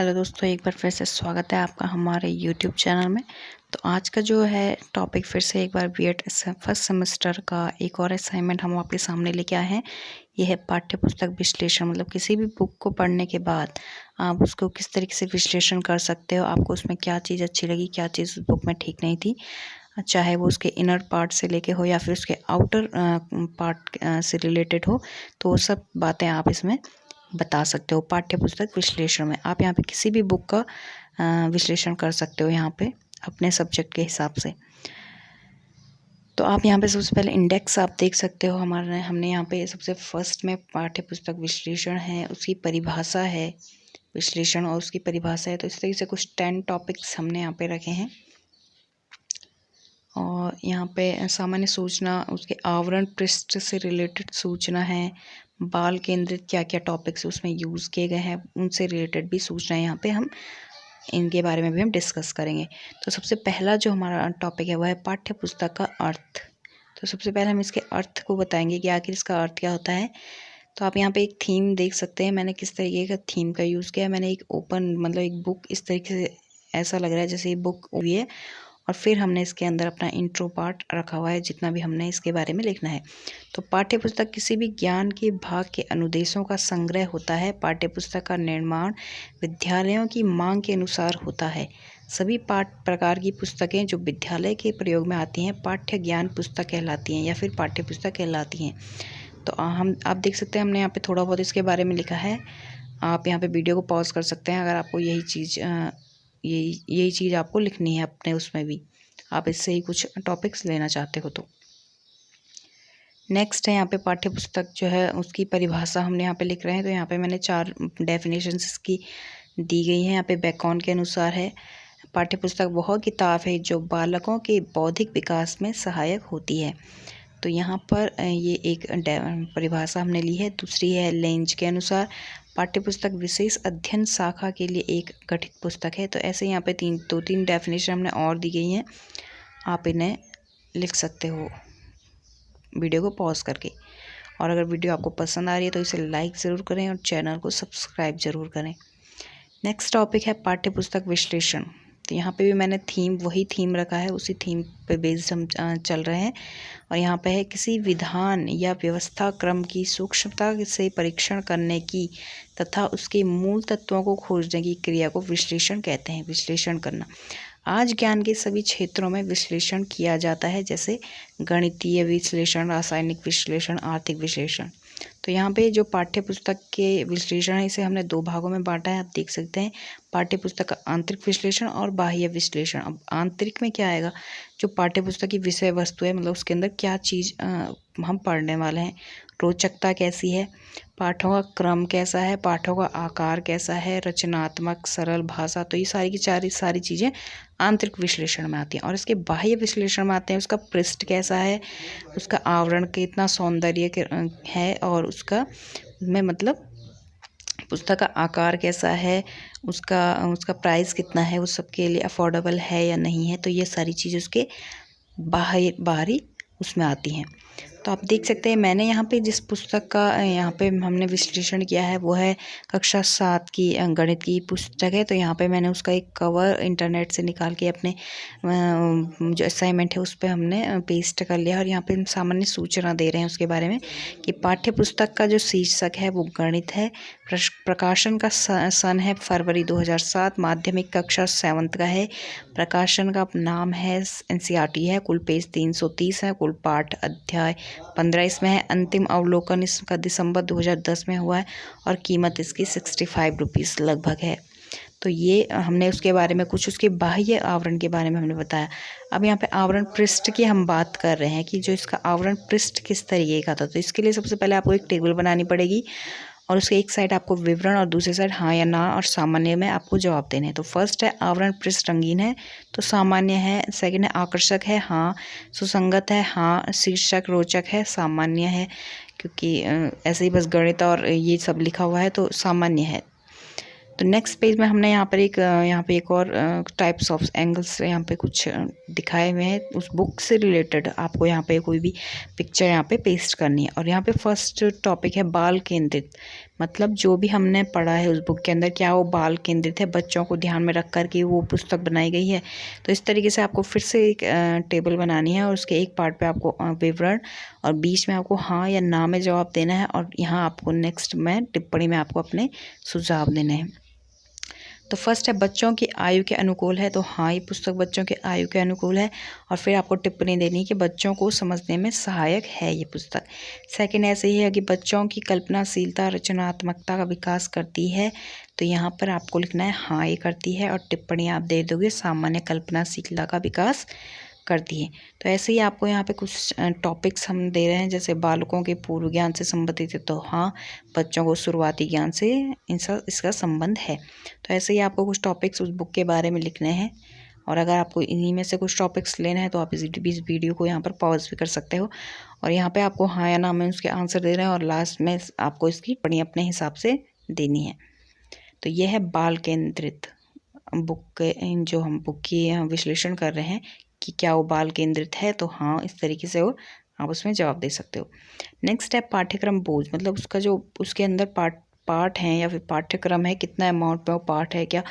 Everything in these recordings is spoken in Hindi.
हेलो दोस्तों, एक बार फिर से स्वागत है आपका हमारे यूट्यूब चैनल में। तो आज का जो है टॉपिक फिर से एक बार बीएड फर्स्ट सेमेस्टर का एक और असाइनमेंट हम आपके सामने लेके आए हैं। यह है पाठ्य पुस्तक विश्लेषण। मतलब किसी भी बुक को पढ़ने के बाद आप उसको किस तरीके से विश्लेषण कर सकते हो, आपको उसमें क्या चीज़ अच्छी लगी, क्या चीज़ उस बुक में ठीक नहीं थी, चाहे वो उसके इनर पार्ट से लेके हो या फिर उसके आउटर पार्ट से रिलेटेड हो, तो वो सब बातें आप इसमें बता सकते हो। पाठ्य पुस्तक विश्लेषण में आप यहाँ पे किसी भी बुक का विश्लेषण कर सकते हो यहाँ पे अपने सब्जेक्ट के हिसाब से। तो आप यहाँ पे सबसे पहले इंडेक्स आप देख सकते हो। हमने यहाँ पे सबसे फर्स्ट में पाठ्य पुस्तक विश्लेषण है, उसकी परिभाषा है, विश्लेषण और उसकी परिभाषा है। तो इस तरीके से कुछ 10 टॉपिक्स हमने यहाँ पे रखे हैं। और यहाँ पे सामान्य सूचना, उसके आवरण पृष्ठ से रिलेटेड सूचना है, बाल केंद्रित क्या क्या टॉपिक्स उसमें यूज़ किए गए हैं, उनसे रिलेटेड भी सूचना है। यहाँ पे हम इनके बारे में भी हम डिस्कस करेंगे। तो सबसे पहला जो हमारा टॉपिक है वह है पाठ्य पुस्तक का अर्थ। तो सबसे पहले हम इसके अर्थ को बताएंगे कि आखिर इसका अर्थ क्या होता है। तो आप यहाँ पे एक थीम देख सकते हैं। मैंने किस तरीके का थीम का यूज़ किया है। मैंने एक ओपन मतलब एक बुक इस तरीके से ऐसा लग रहा है जैसे ये बुक हुई है, और फिर हमने इसके अंदर अपना इंट्रो पार्ट रखा हुआ है जितना भी हमने इसके बारे में लिखना है। तो पाठ्य पुस्तक किसी भी ज्ञान के भाग के अनुदेशों का संग्रह होता है। पाठ्य पुस्तक का निर्माण विद्यालयों की मांग के अनुसार होता है। सभी पाठ प्रकार की पुस्तकें जो विद्यालय के प्रयोग में आती हैं पाठ्य ज्ञान पुस्तक कहलाती हैं या फिर पाठ्य पुस्तक कहलाती हैं। तो आप देख सकते हैं हमने यहाँ पे थोड़ा बहुत इसके बारे में लिखा है। आप यहाँ पे वीडियो को पॉज कर सकते हैं अगर आपको यही चीज़ आपको लिखनी है अपने उसमें भी, आप इससे ही कुछ टॉपिक्स लेना चाहते हो तो। नेक्स्ट है यहाँ पे पाठ्य पुस्तक जो है उसकी परिभाषा हमने यहाँ पे लिख रहे हैं। तो यहाँ पे मैंने 4 डेफिनेशंस इसकी दी गई हैं। यहाँ पे बैकॉन के अनुसार है, पाठ्य पुस्तक वह किताब है जो बालकों के बौद्धिक विकास में सहायक होती है। तो यहाँ पर ये एक परिभाषा हमने ली है। दूसरी है लेंज के अनुसार, पाठ्य पुस्तक विशेष अध्ययन शाखा के लिए एक गठित पुस्तक है। तो ऐसे यहाँ पे 2-3 डेफिनेशन हमने और दी गई हैं, आप इन्हें लिख सकते हो वीडियो को पॉज करके। और अगर वीडियो आपको पसंद आ रही है तो इसे लाइक ज़रूर करें और चैनल को सब्सक्राइब ज़रूर करें। नेक्स्ट टॉपिक है पाठ्य पुस्तक विश्लेषण। तो यहाँ पे भी मैंने वही थीम रखा है, उसी थीम पे बेस्ड हम चल रहे हैं। और यहाँ पे है किसी विधान या व्यवस्था क्रम की सूक्ष्मता से परीक्षण करने की तथा उसके मूल तत्वों को खोजने की क्रिया को विश्लेषण कहते हैं। विश्लेषण करना आज ज्ञान के सभी क्षेत्रों में विश्लेषण किया जाता है, जैसे गणितीय विश्लेषण, रासायनिक विश्लेषण, आर्थिक विश्लेषण। तो यहाँ पे जो पाठ्य पुस्तक के विश्लेषण है इसे हमने 2 भागों में बांटा है। आप देख सकते हैं पाठ्य पुस्तक का आंतरिक विश्लेषण और बाह्य विश्लेषण। अब आंतरिक में क्या आएगा, जो पाठ्य पुस्तक की विषय वस्तु है, मतलब उसके अंदर क्या चीज़ हम पढ़ने वाले हैं, रोचकता कैसी है, पाठों का क्रम कैसा है, पाठों का आकार कैसा है, रचनात्मक सरल भाषा। तो ये सारी चीज़ें आंतरिक विश्लेषण में आती हैं। और इसके बाह्य विश्लेषण में आते हैं उसका पृष्ठ कैसा है, उसका आवरण कितना सौंदर्य है, और उसका में मतलब पुस्तक का आकार कैसा है, उसका प्राइस कितना है, उस सब के लिए अफोर्डेबल है या नहीं है। तो ये सारी चीज़ उसके बाहरी उसमें आती हैं। तो आप देख सकते हैं मैंने यहाँ पे जिस पुस्तक का यहाँ पे हमने विश्लेषण किया है वो है कक्षा 7 की गणित की पुस्तक है। तो यहाँ पे मैंने उसका एक कवर इंटरनेट से निकाल के अपने जो असाइनमेंट है उस पर हमने पेस्ट कर लिया। और यहाँ पे हम सामान्य सूचना दे रहे हैं उसके बारे में कि पाठ्य पुस्तक का जो शीर्षक है वो गणित है, प्रकाशन का सन है फरवरी 2007, माध्यमिक कक्षा 7 का है, प्रकाशन का नाम है एनसीईआरटी है, कुल पेज 330 है, कुल पाठ अध्याय 15 इसमें है, अंतिम अवलोकन इसका दिसंबर 2010 में हुआ है और कीमत इसकी 65 रुपीज़ लगभग है। तो ये हमने उसके बारे में कुछ उसके बाह्य आवरण के बारे में हमने बताया। अब यहाँ पे आवरण पृष्ठ की हम बात कर रहे हैं कि जो इसका आवरण पृष्ठ किस तरीके का था। तो इसके लिए सबसे पहले आपको एक टेबल बनानी पड़ेगी और उसके एक साइड आपको विवरण और दूसरी साइड हाँ या ना और सामान्य में आपको जवाब देने हैं। तो फर्स्ट है आवरण पृष्ठ रंगीन है तो सामान्य है, सेकंड है आकर्षक है हाँ, सुसंगत है हाँ, शीर्षक रोचक है सामान्य है, क्योंकि ऐसे ही बस गणित और ये सब लिखा हुआ है तो सामान्य है। तो नेक्स्ट पेज में हमने यहाँ पे एक और टाइप्स ऑफ एंगल्स यहाँ पे कुछ दिखाए हुए हैं। उस बुक से रिलेटेड आपको यहाँ पे कोई भी पिक्चर यहाँ पे पेस्ट करनी है। और यहाँ पे फर्स्ट टॉपिक है बाल केंद्रित, मतलब जो भी हमने पढ़ा है उस बुक के अंदर क्या वो बाल केंद्रित है, बच्चों को ध्यान में रख कर के वो पुस्तक बनाई गई है। तो इस तरीके से आपको फिर से एक टेबल बनानी है और उसके एक पार्ट पे आपको विवरण और बीच में आपको हाँ या ना में जवाब देना है और यहाँ आपको नेक्स्ट में टिप्पणी में आपको अपने सुझाव देने हैं। तो फर्स्ट है बच्चों की आयु के अनुकूल है, तो हाँ ये पुस्तक बच्चों के आयु के अनुकूल है और फिर आपको टिप्पणी देनी है कि बच्चों को समझने में सहायक है ये पुस्तक। सेकंड ऐसे ही है कि बच्चों की कल्पनाशीलता रचनात्मकता का विकास करती है, तो यहाँ पर आपको लिखना है हाँ ये करती है और टिप्पणी आप दे दोगे सामान्य कल्पनाशीलता का विकास करती है। तो ऐसे ही आपको यहाँ पे कुछ टॉपिक्स हम दे रहे हैं, जैसे बालकों के पूर्व ज्ञान से संबंधित है, तो हाँ बच्चों को शुरुआती ज्ञान से इसका संबंध है। तो ऐसे ही आपको कुछ टॉपिक्स उस बुक के बारे में लिखने हैं और अगर आपको इन्हीं में से कुछ टॉपिक्स लेना है तो आप इस वीडियो को यहाँ पर पॉज भी कर सकते हो और यहाँ पे आपको हाँ या ना में उसके आंसर दे रहे हैं और लास्ट में आपको इसकी टिप्पणी अपने हिसाब से देनी है। तो यह है बाल केंद्रित बुक के जो हम बुक की विश्लेषण कर रहे हैं कि क्या वो बाल केंद्रित है, तो हाँ इस तरीके से वो आप उसमें जवाब दे सकते हो। नेक्स्ट है पाठ्यक्रम बोझ, मतलब उसका जो उसके अंदर पाठ हैं या फिर पाठ्यक्रम है, कितना अमाउंट में वो पाठ है, क्या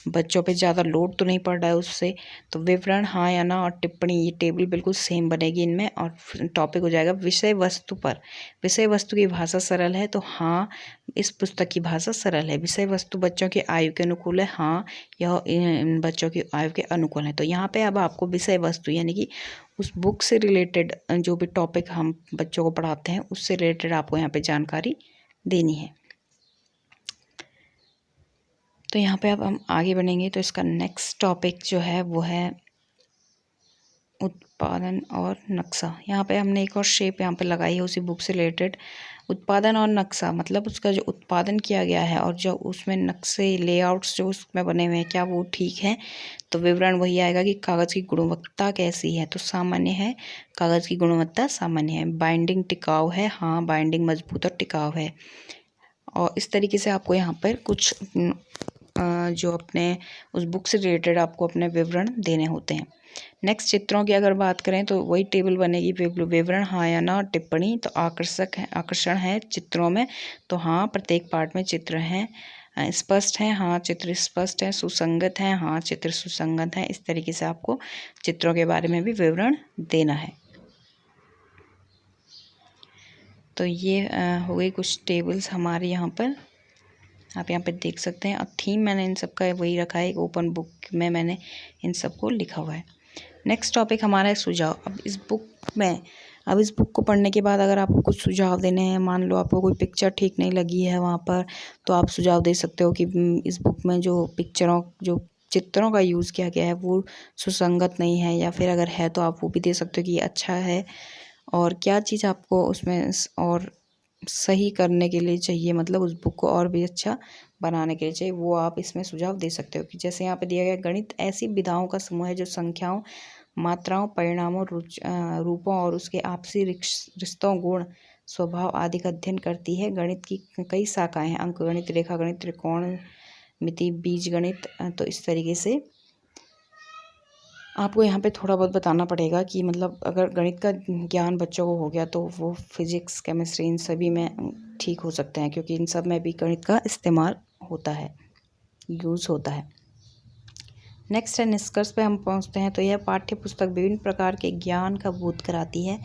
बच्चों पे ज़्यादा लोड तो नहीं पड़ रहा है उससे। तो विवरण हाँ या ना और टिप्पणी, ये टेबल बिल्कुल सेम बनेगी इनमें और टॉपिक हो जाएगा विषय वस्तु पर। विषय वस्तु की भाषा सरल है, तो हाँ इस पुस्तक की भाषा सरल है। विषय वस्तु बच्चों की आयु के अनुकूल है, हाँ यह इन बच्चों की आयु के अनुकूल है। तो यहाँ पे अब आपको विषय वस्तु यानी कि उस बुक से रिलेटेड जो भी टॉपिक हम बच्चों को पढ़ाते हैं उससे रिलेटेड आपको यहाँ पे जानकारी देनी है। तो यहाँ पे अब हम आगे बढ़ेंगे तो इसका नेक्स्ट टॉपिक जो है वो है उत्पादन और नक्शा। यहाँ पे हमने एक और शेप यहाँ पे लगाई है उसी बुक से रिलेटेड। उत्पादन और नक्शा मतलब उसका जो उत्पादन किया गया है और जो उसमें नक्शे लेआउट्स जो उसमें बने हुए हैं क्या वो ठीक है। तो विवरण वही आएगा कि कागज़ की गुणवत्ता कैसी है, तो सामान्य है, कागज़ की गुणवत्ता सामान्य है। बाइंडिंग टिकाऊ है, हाँ बाइंडिंग मजबूत और टिकाऊ है। और इस तरीके से आपको यहाँ पर कुछ जो अपने उस बुक से रिलेटेड आपको अपने विवरण देने होते हैं। नेक्स्ट चित्रों की अगर बात करें तो वही टेबल बनेगी, विवरण हाँ या ना, टिप्पणी। तो आकर्षण है चित्रों में, तो हाँ प्रत्येक पार्ट में चित्र हैं। स्पष्ट है, हाँ चित्र स्पष्ट है। सुसंगत है, हाँ चित्र सुसंगत है। इस तरीके से आपको चित्रों के बारे में भी विवरण देना है। तो ये हो गई कुछ टेबल्स हमारे यहाँ पर, आप यहाँ पे देख सकते हैं। अब थीम मैंने इन सब का वही रखा है, एक ओपन बुक में मैंने इन सब को लिखा हुआ है। नेक्स्ट टॉपिक हमारा है सुझाव। अब इस बुक को पढ़ने के बाद अगर आपको कुछ सुझाव देने हैं, मान लो आपको कोई पिक्चर ठीक नहीं लगी है वहाँ पर, तो आप सुझाव दे सकते हो कि इस बुक में जो चित्रों का यूज़ किया गया है वो सुसंगत नहीं है, या फिर अगर है तो आप वो भी दे सकते हो कि ये अच्छा है और क्या चीज़ आपको उसमें और सही करने के लिए चाहिए, मतलब उस बुक को और भी अच्छा बनाने के लिए चाहिए, वो आप इसमें सुझाव दे सकते हो। कि जैसे यहाँ पे दिया गया, गणित ऐसी विधाओं का समूह है जो संख्याओं, मात्राओं, परिणामों, रूपों और उसके आपसी रिश्तों, गुण, स्वभाव आदि का अध्ययन करती है। गणित की कई शाखाएं हैं, अंकगणित, रेखागणित, त्रिकोणमिति, बीजगणित। तो इस तरीके से आपको यहाँ पे थोड़ा बहुत बताना पड़ेगा कि मतलब अगर गणित का ज्ञान बच्चों को हो गया तो वो फिजिक्स, केमिस्ट्री इन सभी में ठीक हो सकते हैं, क्योंकि इन सब में भी गणित का इस्तेमाल होता है, यूज़ होता है। नेक्स्ट है निष्कर्ष पे हम पहुँचते हैं। तो यह पाठ्य पुस्तक विभिन्न प्रकार के ज्ञान का बोध कराती है।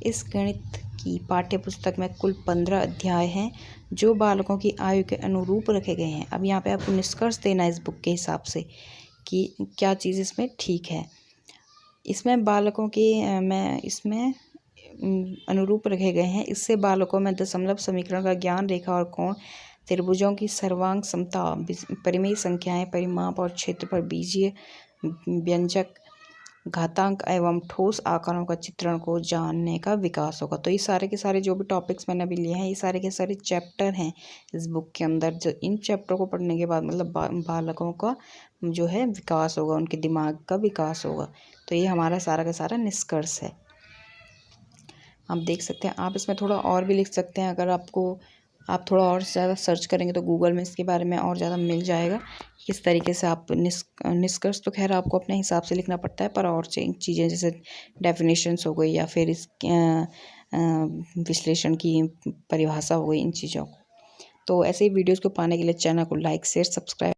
इस गणित की पाठ्य पुस्तक में कुल 15 अध्याय हैं जो बालकों की आयु के अनुरूप रखे गए हैं। अब यहाँ पे आपको निष्कर्ष देना है इस बुक के हिसाब से कि क्या चीज़ इसमें ठीक है। इसमें बालकों के इसमें अनुरूप रखे गए हैं। इससे बालकों में दशमलव समीकरण का ज्ञान, रेखा और कोण, त्रिभुजों की सर्वांग समता, परिमेय संख्याएं, परिमाप और क्षेत्रफल, बीजीय, व्यंजक, घातांक एवं ठोस आकारों का चित्रण को जानने का विकास होगा। तो ये सारे के सारे जो भी टॉपिक्स मैंने अभी लिए हैं, ये सारे के सारे चैप्टर हैं इस बुक के अंदर। जो इन चैप्टर को पढ़ने के बाद मतलब बालकों का जो है विकास होगा, उनके दिमाग का विकास होगा। तो ये हमारा सारा का सारा निष्कर्ष है। आप देख सकते हैं, आप इसमें थोड़ा और भी लिख सकते हैं। अगर आप थोड़ा और ज़्यादा सर्च करेंगे तो गूगल में इसके बारे में और ज़्यादा मिल जाएगा, किस तरीके से आप निष्कर्ष तो खैर आपको अपने हिसाब से लिखना पड़ता है, पर और चीज़ें जैसे डेफिनेशंस हो गई या फिर इस विश्लेषण की परिभाषा हो गई, इन चीज़ों को। तो ऐसे ही वीडियोज़ को पाने के लिए चैनल को लाइक शेयर सब्सक्राइब